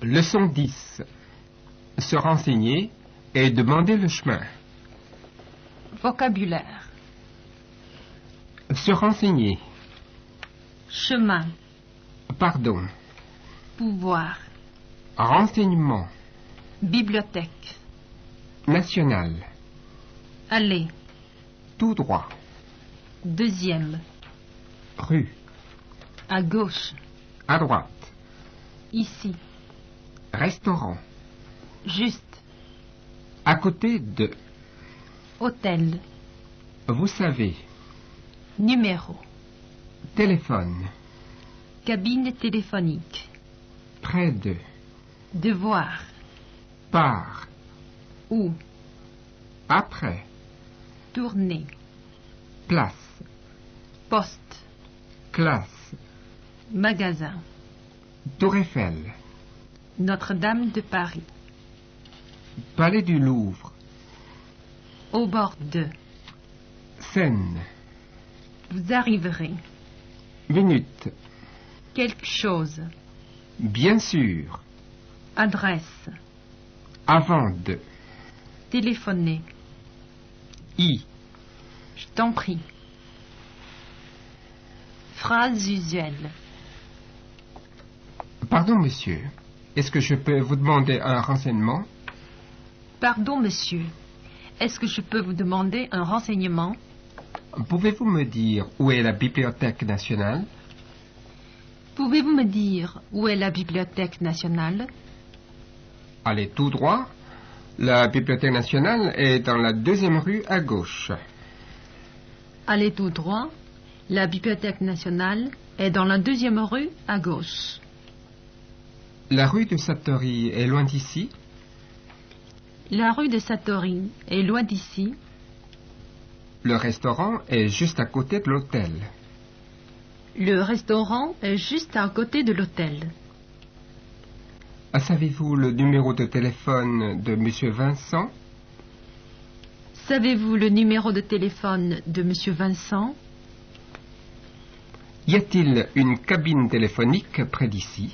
Leçon 10. Se renseigner et demander le chemin. Vocabulaire. Se renseigner. Chemin. Pardon. Pouvoir. Renseignement. Bibliothèque. National. Aller. Tout droit. Deuxième. Rue. À gauche. À droite. Ici. Restaurant. Juste. À côté de. Hôtel. Vous savez. Numéro. Téléphone. Cabine téléphonique. Près de. Devoir. Par. Où. Après. Tourner. Place. Poste. Classe. Magasin. Tour Eiffel. Notre-Dame de Paris. Palais du Louvre. Au bord de. Seine. Vous arriverez. Minute. Quelque chose. Bien sûr. Adresse. Avant de. Téléphoner. I. Je t'en prie. Phrase usuelle. Pardon, monsieur. Est-ce que je peux vous demander un renseignement? Pardon, monsieur. Est-ce que je peux vous demander un renseignement? Pouvez-vous me dire où est la Bibliothèque nationale? Pouvez-vous me dire où est la Bibliothèque nationale? Allez tout droit. La Bibliothèque nationale est dans la 2e rue à gauche. Allez tout droit. La Bibliothèque nationale est dans la 2e rue à gauche. La rue de Satori est loin d'ici? La rue de Satori est loin d'ici. Le restaurant est juste à côté de l'hôtel. Le restaurant est juste à côté de l'hôtel. Savez-vous le numéro de téléphone de monsieur Vincent? Savez-vous le numéro de téléphone de monsieur Vincent? Y a-t-il une cabine téléphonique près d'ici?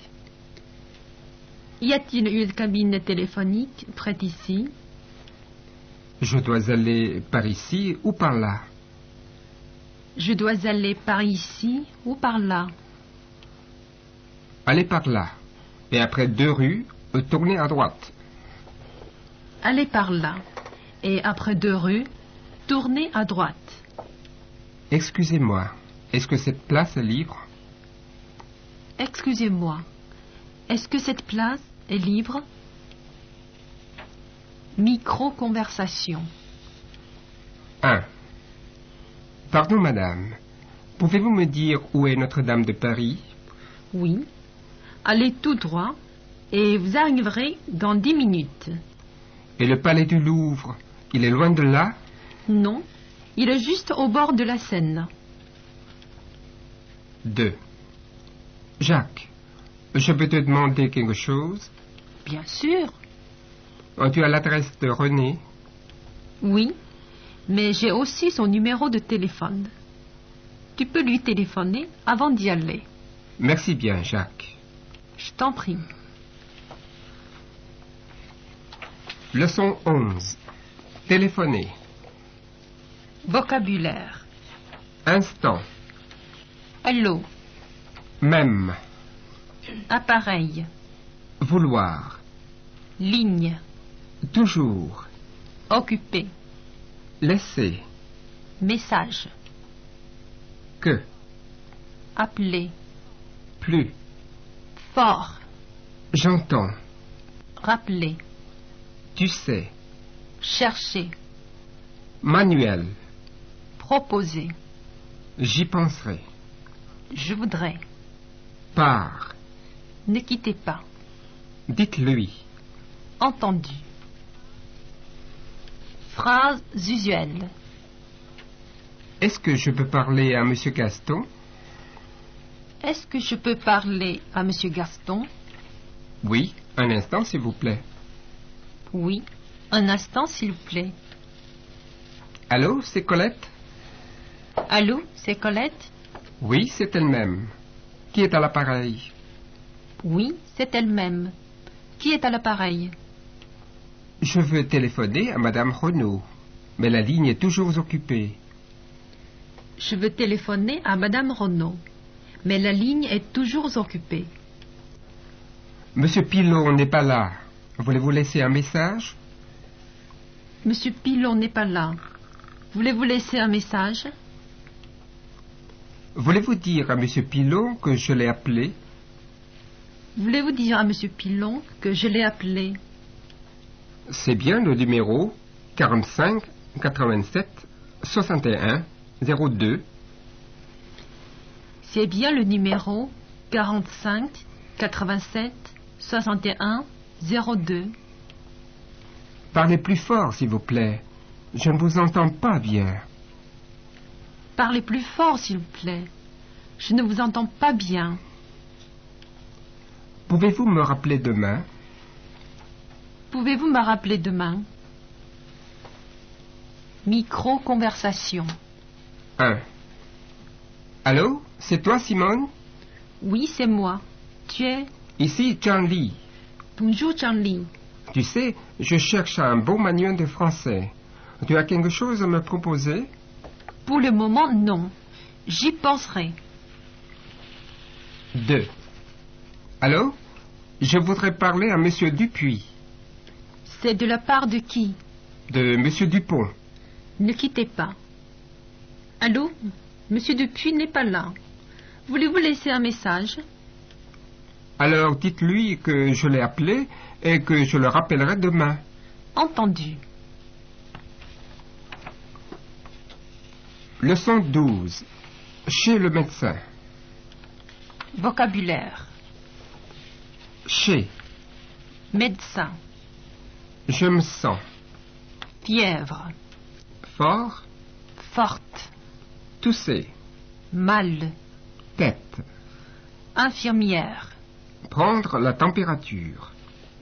Y a-t-il une cabine téléphonique près d'ici? Je dois aller par ici ou par là? Je dois aller par ici ou par là? Allez par là. Et après 2 rues, tournez à droite. Allez par là. Et après 2 rues, tournez à droite. Excusez-moi, est-ce que cette place est libre? Excusez-moi. Est-ce que cette place est libre? Micro-conversation. 1. Pardon, madame. Pouvez-vous me dire où est Notre-Dame de Paris? Oui. Allez tout droit et vous arriverez dans 10 minutes. Et le palais du Louvre, il est loin de là? Non, il est juste au bord de la Seine. 2. Jacques, je peux te demander quelque chose? Bien sûr. Tu as l'adresse de René? Oui, mais j'ai aussi son numéro de téléphone. Tu peux lui téléphoner avant d'y aller. Merci bien, Jacques. Je t'en prie. Leçon 11. Téléphoner. Vocabulaire. Instant. Allô. Même. Appareil. Vouloir. Ligne. Toujours. Occupé. Laisser. Message. Que. Appeler. Plus. Fort. J'entends. Rappeler. Tu sais. Chercher. Manuel. Proposer. J'y penserai. Je voudrais. Par. Ne quittez pas. Dites-lui. Entendu. Phrases usuelles. Est-ce que je peux parler à monsieur Gaston? Est-ce que je peux parler à monsieur Gaston? Oui, un instant, s'il vous plaît. Oui. Un instant, s'il vous plaît. Allô, c'est Colette? Allô, c'est Colette? Oui, c'est elle-même. Qui est à l'appareil? Oui, c'est elle-même. Qui est à l'appareil? Je veux téléphoner à Madame Renaud, mais la ligne est toujours occupée. Je veux téléphoner à Madame Renaud, mais la ligne est toujours occupée. Monsieur Pilon n'est pas là. Voulez-vous laisser un message? Monsieur Pilon n'est pas là. Voulez-vous laisser un message? Voulez-vous dire à Monsieur Pilon que je l'ai appelé? Voulez-vous dire à Monsieur Pilon que je l'ai appelé? C'est bien le numéro 45 87 61 02. C'est bien le numéro 45 87 61 02. Parlez plus fort, s'il vous plaît. Je ne vous entends pas bien. Parlez plus fort, s'il vous plaît. Je ne vous entends pas bien. Pouvez-vous me rappeler demain? Pouvez-vous me rappeler demain? Micro-conversation. 1. Allô? C'est toi, Simone? Oui, c'est moi. Tu es... Ici, Charlie. Bonjour, Charlie. Tu sais, je cherche un bon manuel de français. Tu as quelque chose à me proposer? Pour le moment, non. J'y penserai. 2. Allô? Je voudrais parler à Monsieur Dupuis. C'est de la part de qui? De Monsieur Dupont. Ne quittez pas. Allô? Monsieur Dupuis n'est pas là. Voulez-vous laisser un message? Alors dites-lui que je l'ai appelé et que je le rappellerai demain. Entendu. Leçon 12. Chez le médecin. Vocabulaire. Chez. Médecin. Je me sens. Fièvre. Fort. Forte. Tousser. Mal. Tête. Infirmière. Prendre la température.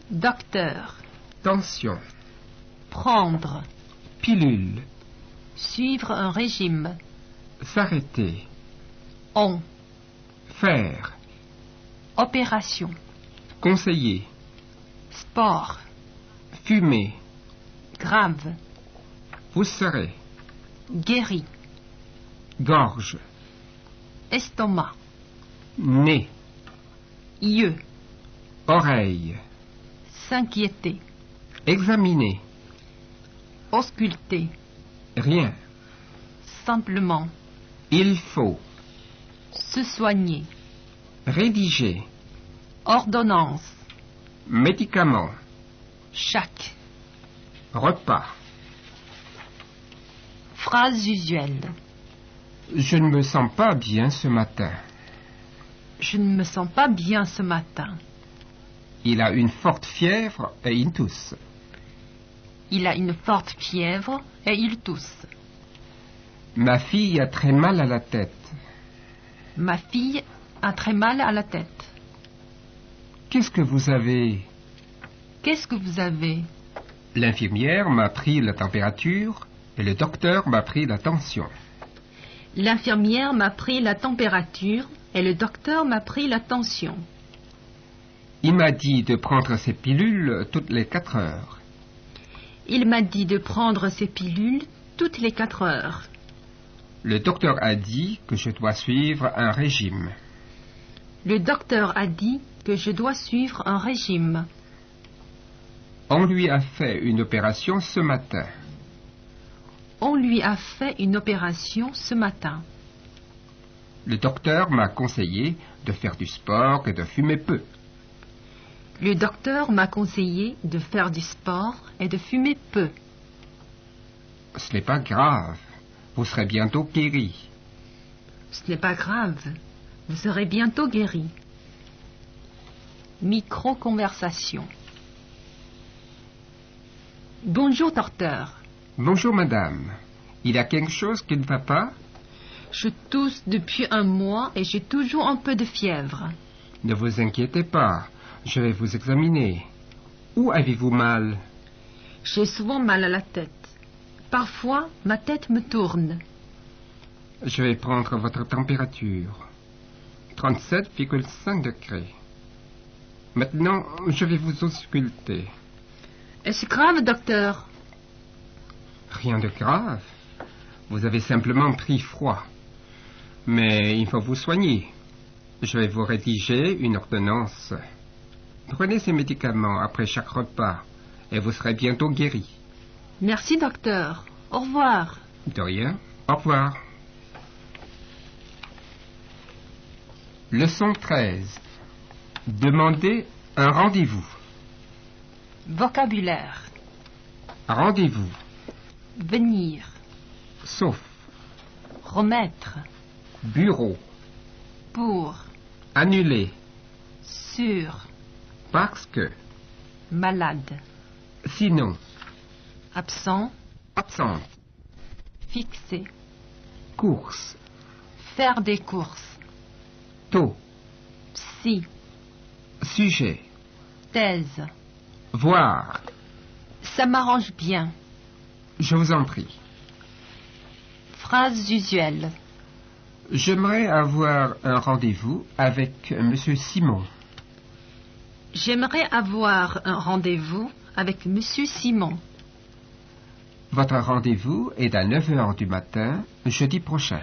Docteur. Tension. Prendre. Pilule. Suivre un régime. S'arrêter. On. Faire. Opération. Conseiller. Sport. Fumer. Grave. Vous serez. Guéri. Gorge. Estomac. Nez. Yeux. Oreille. S'inquiéter. Examiner. Ausculter. Rien. Simplement. Il faut. Se soigner. Rédiger. Ordonnance. Médicaments. Chaque. Repas. Phrase usuelle. Je ne me sens pas bien ce matin. Je ne me sens pas bien ce matin. Il a une forte fièvre et il tousse. Il a une forte fièvre et il tousse. Ma fille a très mal à la tête. Ma fille a très mal à la tête. Qu'est-ce que vous avez? Qu'est-ce que vous avez? L'infirmière m'a pris la température et le docteur m'a pris la tension. L'infirmière m'a pris la température et le docteur m'a pris la tension. Il m'a dit de prendre ses pilules toutes les 4 heures. Il m'a dit de prendre ces pilules toutes les 4 heures. Le docteur a dit que je dois suivre un régime. Le docteur a dit que je dois suivre un régime. On lui a fait une opération ce matin. On lui a fait une opération ce matin. Le docteur m'a conseillé de faire du sport et de fumer peu. Le docteur m'a conseillé de faire du sport et de fumer peu. Ce n'est pas grave. Vous serez bientôt guéri. Ce n'est pas grave. Vous serez bientôt guéri. Micro-conversation. Bonjour, docteur. Bonjour, madame. Il y a quelque chose qui ne va pas? Je tousse depuis un mois et j'ai toujours un peu de fièvre. Ne vous inquiétez pas. Je vais vous examiner. Où avez-vous mal? J'ai souvent mal à la tête. Parfois, ma tête me tourne. Je vais prendre votre température. 37,5 degrés. Maintenant, je vais vous ausculter. Est-ce grave, docteur? Rien de grave. Vous avez simplement pris froid. Mais il faut vous soigner. Je vais vous rédiger une ordonnance. Prenez ces médicaments après chaque repas et vous serez bientôt guéri. Merci, docteur. Au revoir. De rien. Au revoir. Leçon 13. Demandez un rendez-vous. Vocabulaire. Rendez-vous. Venir. Sauf. Remettre. Bureau. Pour. Annuler. Sur. Parce que. Malade. Sinon. Absent. Absente. Fixer. Course. Faire des courses. Taux. Psy. Sujet. Thèse. Voir. Ça m'arrange bien. Je vous en prie. Phrases usuelles. J'aimerais avoir un rendez-vous avec Monsieur Simon. J'aimerais avoir un rendez-vous avec Monsieur Simon. Votre rendez-vous est à 9 heures du matin, jeudi prochain.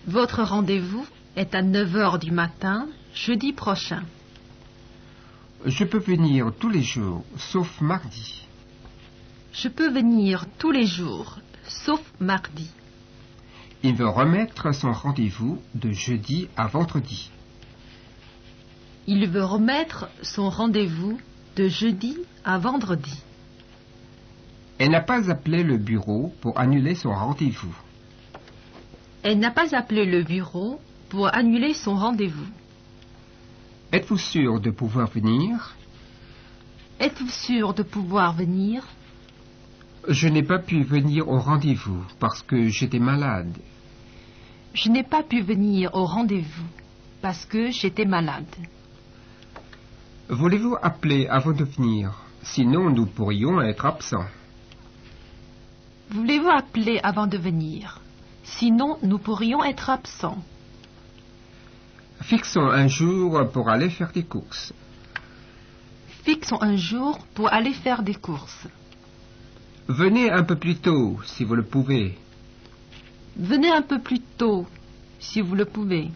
Votre rendez-vous est à 9 heures du matin, jeudi prochain. Je peux venir tous les jours, sauf mardi. Je peux venir tous les jours, sauf mardi. Il veut remettre son rendez-vous de jeudi à vendredi. Il veut remettre son rendez-vous de jeudi à vendredi. Elle n'a pas appelé le bureau pour annuler son rendez-vous. Elle n'a pas appelé le bureau pour annuler son rendez-vous. Êtes-vous sûr de pouvoir venir? Êtes-vous sûr de pouvoir venir? Je n'ai pas pu venir au rendez-vous parce que j'étais malade. Je n'ai pas pu venir au rendez-vous parce que j'étais malade. Voulez-vous appeler avant de venir? Sinon, nous pourrions être absents. Voulez-vous appeler avant de venir? Sinon, nous pourrions être absents. Fixons un jour pour aller faire des courses. Fixons un jour pour aller faire des courses. Venez un peu plus tôt, si vous le pouvez. Venez un peu plus tôt, si vous le pouvez.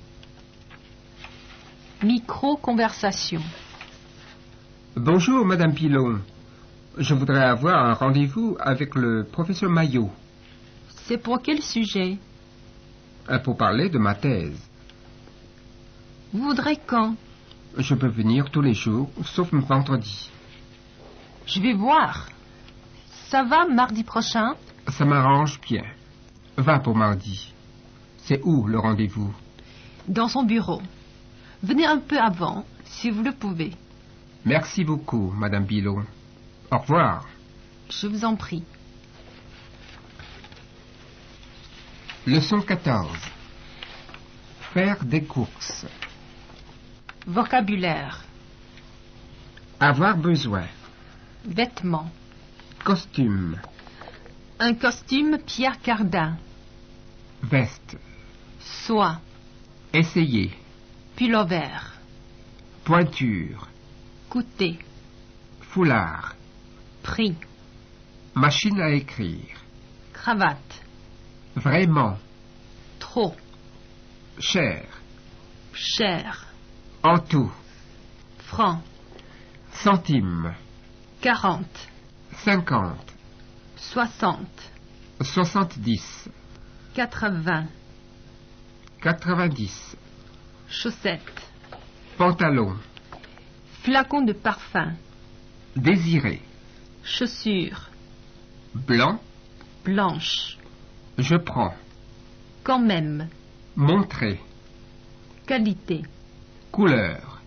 Micro-conversation. Bonjour, Madame Pilon. Je voudrais avoir un rendez-vous avec le professeur Maillot. C'est pour quel sujet? Pour parler de ma thèse. Vous voudrez quand? Je peux venir tous les jours, sauf le vendredi. Je vais voir. Ça va mardi prochain? Ça m'arrange bien. Va pour mardi. C'est où le rendez-vous? Dans son bureau. Venez un peu avant, si vous le pouvez. Merci beaucoup, Madame Pilon. Au revoir. Je vous en prie. Leçon 14. Faire des courses. Vocabulaire. Avoir besoin. Vêtements. Costume. Un costume Pierre Cardin. Veste. Soie. Essayer. Pullover. Pointure. Coûter. Foulard. Prix. Machine à écrire. Cravate. Vraiment. Trop. Cher. Cher. En tout. Franc. Centime. 40. 50. 60. 70. 80. 90. Chaussettes. Pantalon. Flacon de parfum. Désiré. Chaussures. Blanc. Blanche. Je prends. Quand même. Montrer. Qualité. Couleur.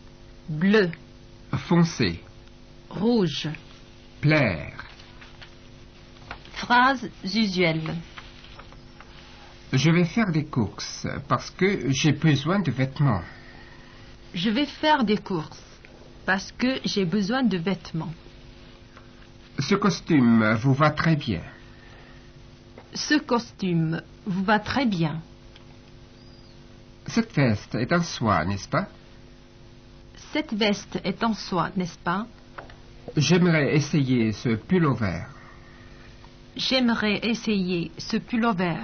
Bleu. Foncé. Rouge. Plaire. Phrases usuelles. Je vais faire des courses parce que j'ai besoin de vêtements. Je vais faire des courses parce que j'ai besoin de vêtements. Ce costume vous va très bien. Ce costume vous va très bien. Cette veste est en soie, n'est-ce pas? Cette veste est en soie, n'est-ce pas? J'aimerais essayer ce pullover. J'aimerais essayer ce pullover.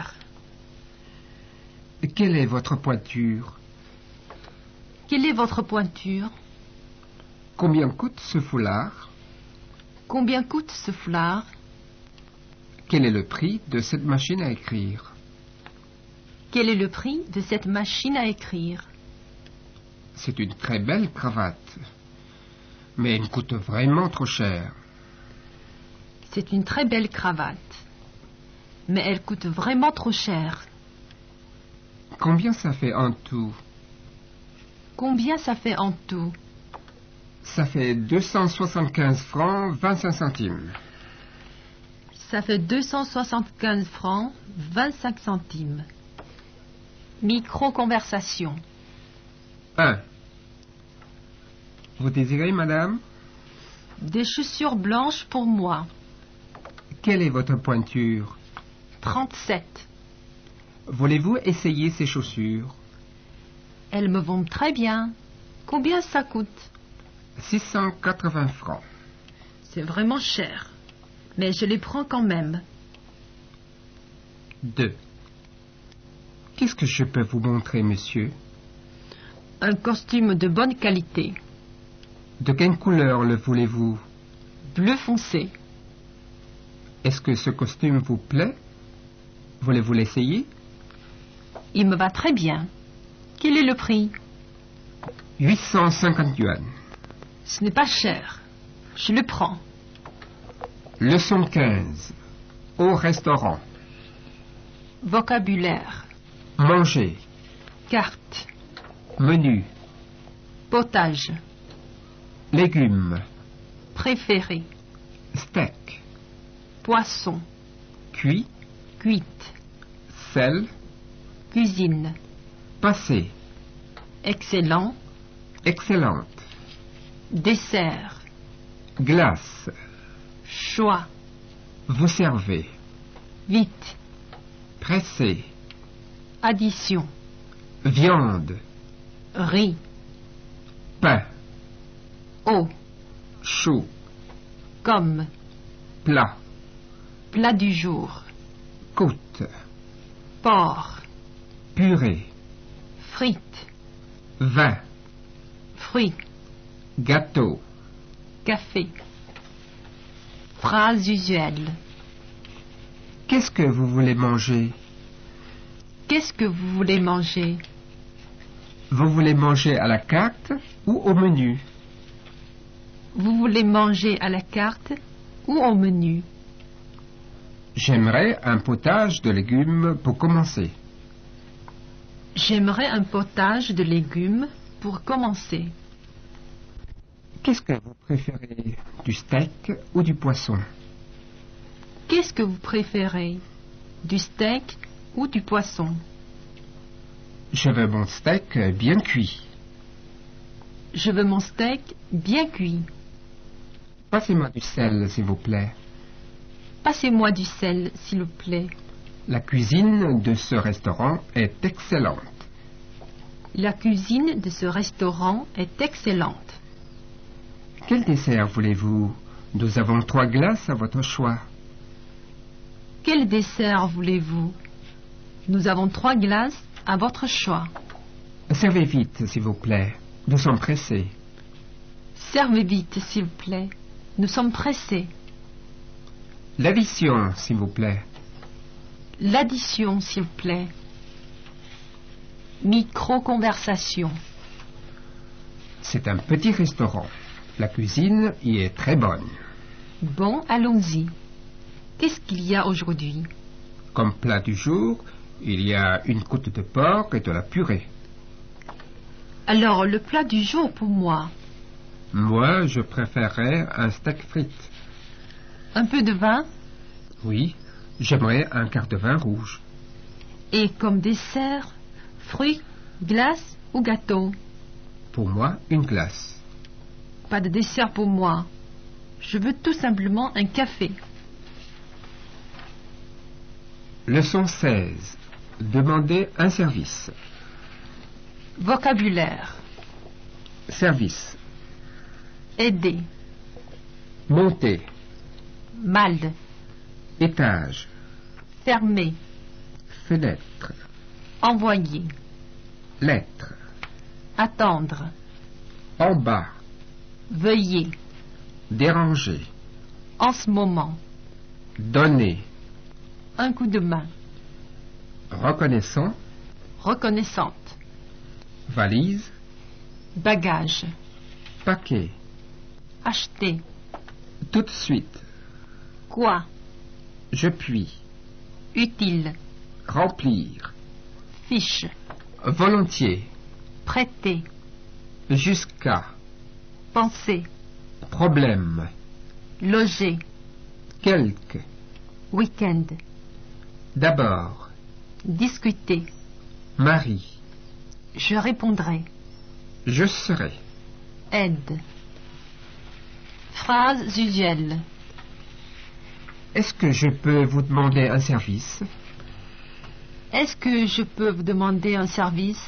Quelle est votre pointure? Quelle est votre pointure? Combien coûte ce foulard? Combien coûte ce foulard? Quel est le prix de cette machine à écrire? Quel est le prix de cette machine à écrire? C'est une très belle cravate, mais elle coûte vraiment trop cher. C'est une très belle cravate, mais elle coûte vraiment trop cher. Combien ça fait en tout? Combien ça fait en tout? Ça fait 275 francs 25 centimes. Ça fait 275 francs 25 centimes. Micro-conversation. 1. Vous désirez, madame? Des chaussures blanches pour moi. Quelle est votre pointure? 37. Voulez-vous essayer ces chaussures? Elles me vont très bien. Combien ça coûte? 680 francs. C'est vraiment cher, mais je les prends quand même. 2. Qu'est-ce que je peux vous montrer, monsieur? Un costume de bonne qualité. De quelle couleur le voulez-vous? Bleu foncé. Est-ce que ce costume vous plaît? Voulez-vous l'essayer? Il me va très bien. Quel est le prix? 850 yuan. Ce n'est pas cher. Je le prends. Leçon 15. Au restaurant. Vocabulaire. Manger. Carte. Menu. Potage. Légumes. Préféré. Steak. Poisson. Cuit. Cuite. Sel. Cuisine. Passé. Excellent. Excellente. Dessert. Glace. Choix. Vous servez. Vite. Pressé. Addition. Viande. Riz. Pain. Eau. Chaud. Comme. Plat. Plat du jour. Côte. Porc. Purée. Frites. Vin. Fruits. Gâteau. Café. Phrase usuelle. Qu'est-ce que vous voulez manger? Qu'est-ce que vous voulez manger? Vous voulez manger à la carte ou au menu? Vous voulez manger à la carte ou au menu? J'aimerais un potage de légumes pour commencer. J'aimerais un potage de légumes pour commencer. Qu'est-ce que vous préférez, du steak ou du poisson? Qu'est-ce que vous préférez? Du steak ou du poisson? Je veux mon steak bien cuit. Je veux mon steak bien cuit. Passez-moi du sel, s'il vous plaît. Passez-moi du sel, s'il vous plaît. La cuisine de ce restaurant est excellente. La cuisine de ce restaurant est excellente. Quel dessert voulez-vous? Nous avons 3 glaces à votre choix. Quel dessert voulez-vous? Nous avons 3 glaces à votre choix. Servez vite, s'il vous plaît. Nous sommes pressés. Servez vite, s'il vous plaît. Nous sommes pressés. L'addition, s'il vous plaît. L'addition, s'il vous plaît. Micro-conversation. C'est un petit restaurant. La cuisine y est très bonne. Bon, allons-y. Qu'est-ce qu'il y a aujourd'hui? Comme plat du jour, il y a une côte de porc et de la purée. Alors, le plat du jour pour moi. Moi, je préférerais un steak frites. Un peu de vin Oui, j'aimerais un quart de vin rouge. et comme dessert, fruits, glace ou gâteau. Pour moi, une glace. Pas de dessert pour moi. Je veux tout simplement un café. Leçon 16. Demandez un service. Vocabulaire. Service. Aider. Monter. Mal. Étage. Fermer. Fenêtre. Envoyer. Lettre. Attendre. En bas. Veuillez. Déranger. En ce moment. Donner. Un coup de main. Reconnaissant. Reconnaissante. Valise. Bagage. Paquet. Acheter. Tout de suite. Quoi? Je puis. Utile. Remplir. Fiche. Volontiers. Prêter. Jusqu'à. Penser. Problème. Loger. Quelque. Week-end. D'abord. Discuter. Marie. Je répondrai. Je serai. Aide. Phrases usuelles. Est-ce que je peux vous demander un service? Est-ce que je peux vous demander un service?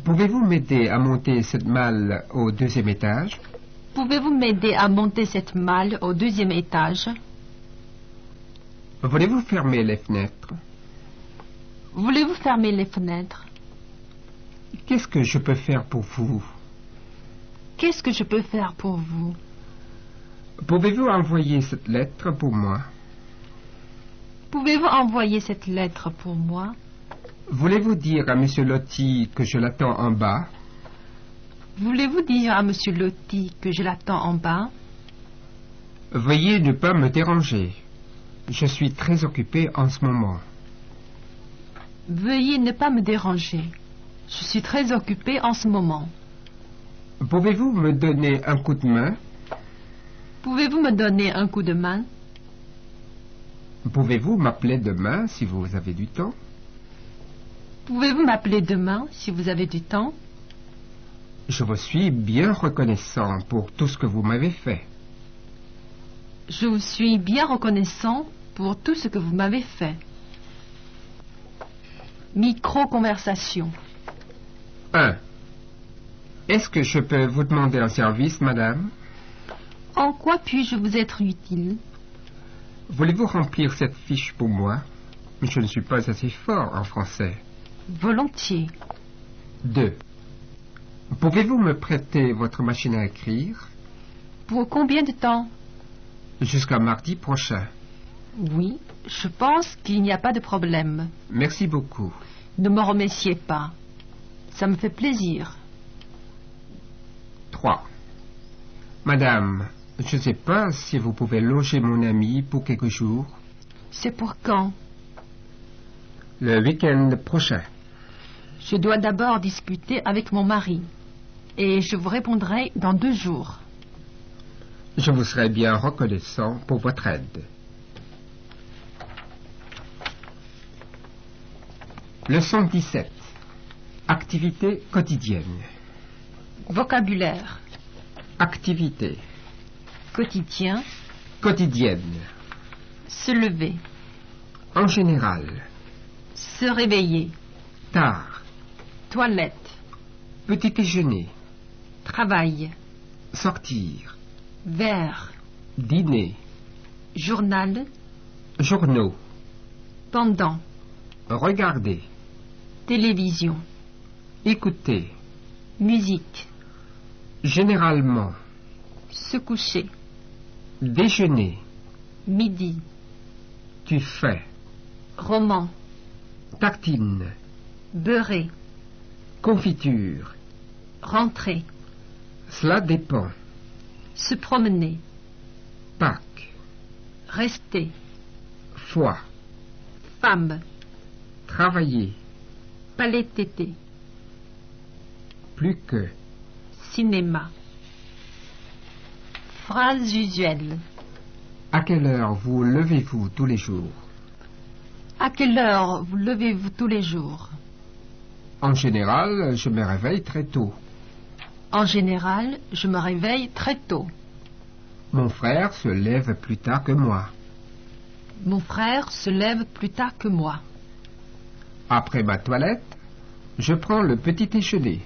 Pouvez-vous m'aider à monter cette malle au 2e étage? Pouvez-vous m'aider à monter cette malle au 2e étage? Voulez-vous fermer les fenêtres? Voulez-vous fermer les fenêtres? Qu'est-ce que je peux faire pour vous? Qu'est-ce que je peux faire pour vous? Pouvez-vous envoyer cette lettre pour moi? Pouvez-vous envoyer cette lettre pour moi? Voulez-vous dire à M. Lotti que je l'attends en bas? Voulez-vous dire à M. Lotti que je l'attends en bas? Veuillez ne pas me déranger. Je suis très occupé en ce moment. Veuillez ne pas me déranger. Je suis très occupé en ce moment. Pouvez-vous me donner un coup de main? Pouvez-vous me donner un coup de main? Pouvez-vous m'appeler demain si vous avez du temps? Pouvez-vous m'appeler demain si vous avez du temps? Je vous suis bien reconnaissant pour tout ce que vous m'avez fait. Je vous suis bien reconnaissant pour tout ce que vous m'avez fait. Micro-conversation. 1. Est-ce que je peux vous demander un service, madame? En quoi puis-je vous être utile? Voulez-vous remplir cette fiche pour moi? Je ne suis pas assez fort en français. Volontiers. 2. Pouvez-vous me prêter votre machine à écrire? Pour combien de temps? Jusqu'à mardi prochain. Oui, je pense qu'il n'y a pas de problème. Merci beaucoup. Ne me remerciez pas. Ça me fait plaisir. 3. Madame, je ne sais pas si vous pouvez loger mon ami pour quelques jours. C'est pour quand? Le week-end prochain. Je dois d'abord discuter avec mon mari. Et je vous répondrai dans 2 jours. Je vous serai bien reconnaissant pour votre aide. Leçon 17. Activité quotidienne. Vocabulaire. Activité. Quotidien. Quotidienne. Se lever. En général. Se réveiller. Tard. Toilette. Petit déjeuner. Travail. Sortir. Verre. Dîner. Journal. Journaux. Pendant. Regarder. Télévision. Écouter. Musique. Généralement. Se coucher. Déjeuner. Midi. Tu fais. Roman. Tartine. Beurrer. Confiture. Rentrer. Cela dépend. Se promener. Pâques. Rester. Foie. Femme. Travailler. Palais tété. Plus que. Cinéma. Phrases usuelles. À quelle heure vous levez-vous tous les jours? À quelle heure vous levez-vous tous les jours? En général, je me réveille très tôt. En général, je me réveille très tôt. Mon frère se lève plus tard que moi. Mon frère se lève plus tard que moi. Après ma toilette, je prends le petit déjeuner.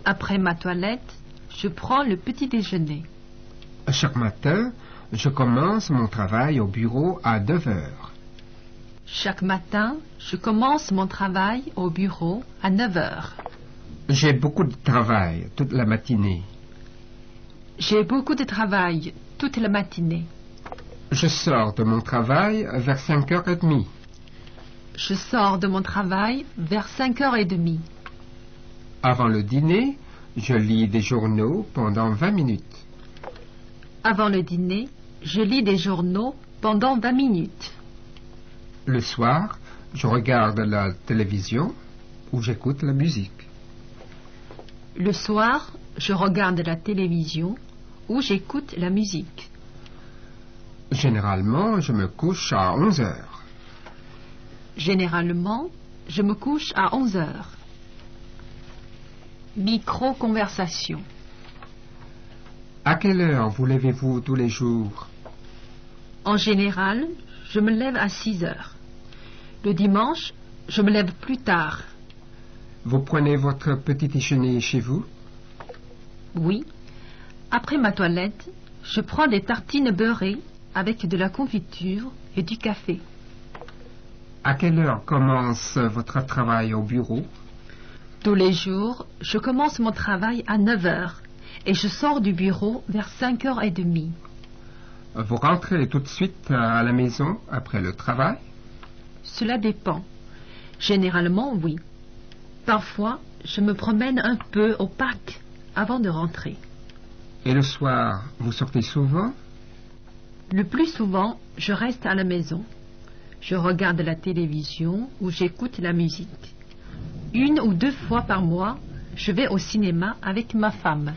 Après ma toilette, je prends le petit déjeuner. Chaque matin, je commence mon travail au bureau à 9 heures. Chaque matin, je commence mon travail au bureau à 9 heures. J'ai beaucoup de travail toute la matinée. J'ai beaucoup de travail toute la matinée. Je sors de mon travail vers 5h30. Je sors de mon travail vers 5h30. Avant le dîner, je lis des journaux pendant 20 minutes. Avant le dîner, je lis des journaux pendant 20 minutes. Le soir, je regarde la télévision ou j'écoute la musique. Le soir, je regarde la télévision ou j'écoute la musique. Généralement, je me couche à 11 heures. Généralement, je me couche à 11 heures. Micro-conversation. À quelle heure vous levez-vous tous les jours? En général, je me lève à 6 heures. Le dimanche, je me lève plus tard. Vous prenez votre petit déjeuner chez vous? Oui. Après ma toilette, je prends des tartines beurrées avec de la confiture et du café. À quelle heure commence votre travail au bureau? Tous les jours, je commence mon travail à 9 heures et je sors du bureau vers 5h30. Vous rentrez tout de suite à la maison après le travail? Cela dépend. Généralement, oui. Parfois, je me promène un peu au parc avant de rentrer. Et le soir, vous sortez souvent? Le plus souvent, je reste à la maison. Je regarde la télévision ou j'écoute la musique. 1 ou 2 fois par mois, je vais au cinéma avec ma femme.